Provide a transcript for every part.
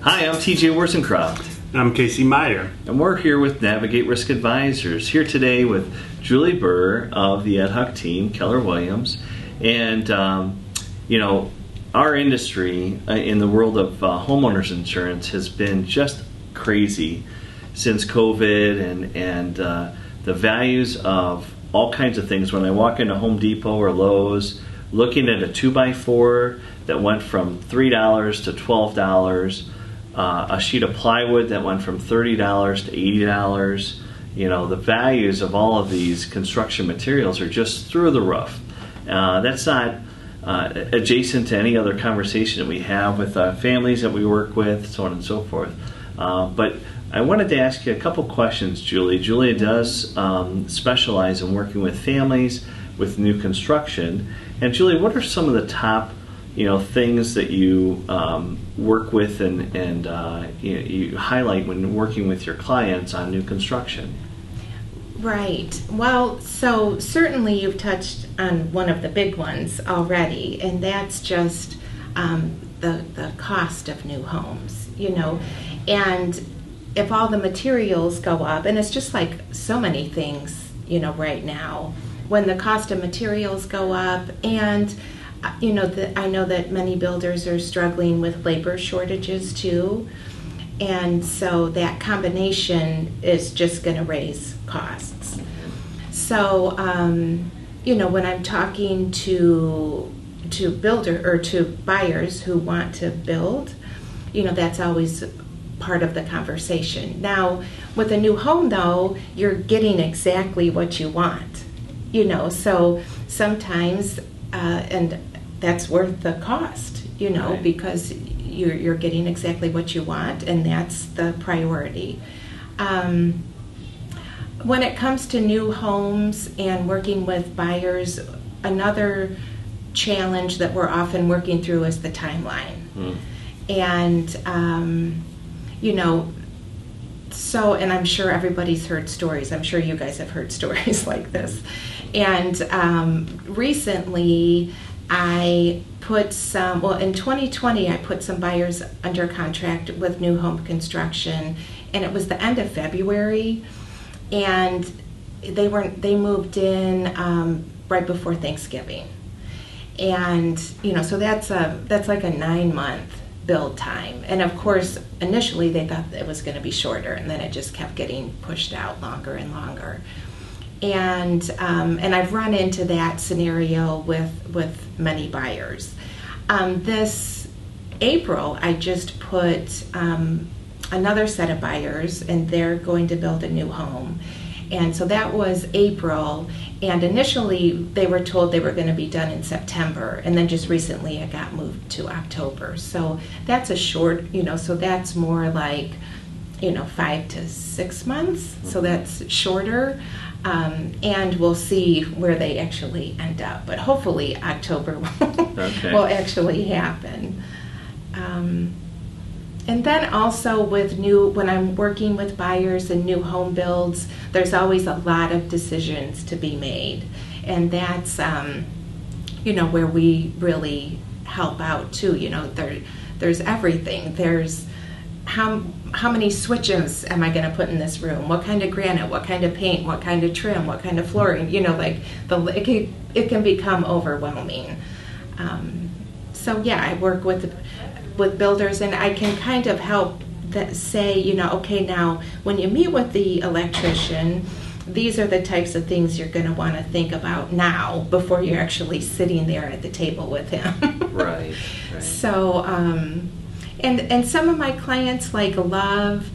Hi, I'm TJ Worsencroft. I'm Casey Meyer. And we're here with Navigate Risk Advisors. Here today with Julie Burr of the Ed Huck team, Keller Williams. And, our industry in the world of homeowners insurance has been just crazy since COVID and the values of all kinds of things. When I walk into Home Depot or Lowe's, looking at a 2x4 that went from $3 to $12, a sheet of plywood that went from $30 to $80. The values of all of these construction materials are just through the roof. That's not adjacent to any other conversation that we have with families that we work with, so on and so forth. But I wanted to ask you a couple questions, Julie. Julia does specialize in working with families with new construction. And Julie, what are some of the top things that you work with and you highlight when working with your clients on new construction? Right. Well, so certainly you've touched on one of the big ones already, and that's just the cost of new homes, and if all the materials go up, and it's just like so many things, right now, when the cost of materials go up, and I know that many builders are struggling with labor shortages too, and so that combination is just going to raise costs. So, when I'm talking to builder or to buyers who want to build, that's always part of the conversation. Now, with a new home though, you're getting exactly what you want, so sometimes, and that's worth the cost, Right. because you're getting exactly what you want, and that's the priority. When it comes to new homes and working with buyers, another challenge that we're often working through is the timeline. And, so, and I'm sure everybody's heard stories. I'm sure you guys have heard stories like this. And recently, I put in 2020, I put some buyers under contract with new home construction, and it was the end of February, and they moved in right before Thanksgiving, and so that's like a 9-month build time, and of course initially they thought it was going to be shorter, and then it just kept getting pushed out longer and longer. And I've run into that scenario with many buyers. This April, I just put another set of buyers, and they're going to build a new home. And so that was April, and initially they were told they were going to be done in September, and then just recently it got moved to October. So that's a short, so that's more like, 5 to 6 months, so that's shorter. And we'll see where they actually end up. But hopefully October will actually happen. And then also when I'm working with buyers and new home builds, there's always a lot of decisions to be made. And that's, where we really help out too. There's everything. There's how many switches am I going to put in this room? What kind of granite? What kind of paint? What kind of trim? What kind of flooring? It can become overwhelming. I work with builders, and I can kind of help say, okay, now when you meet with the electrician, these are the types of things you're going to want to think about now before you're actually sitting there at the table with him. Right. So. And some of my clients love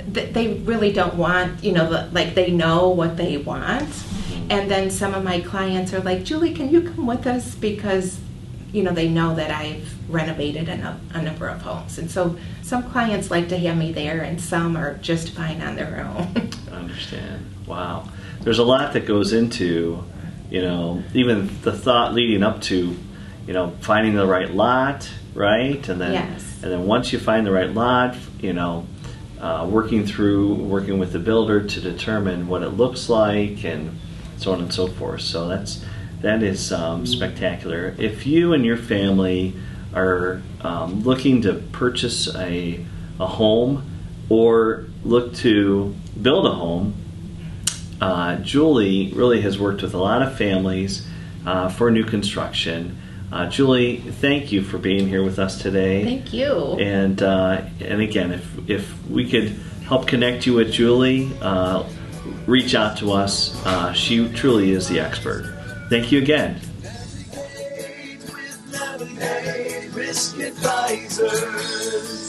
that they really don't want, they know what they want. And then some of my clients are like, Julie, can you come with us? Because, they know that I've renovated a number of homes. And so some clients like to have me there, and some are just fine on their own. I understand. Wow. There's a lot that goes into, even the thought leading up to, finding the right lot, right? And then, yes. And then once you find the right lot, working with the builder to determine what it looks like and so on and so forth. So that is spectacular. If you and your family are looking to purchase a a home or look to build a home, Julie really has worked with a lot of families for new construction. Julie, thank you for being here with us today. Thank you. And again, if we could help connect you with Julie, reach out to us. She truly is the expert. Thank you again. Navigate with Risk Advisors.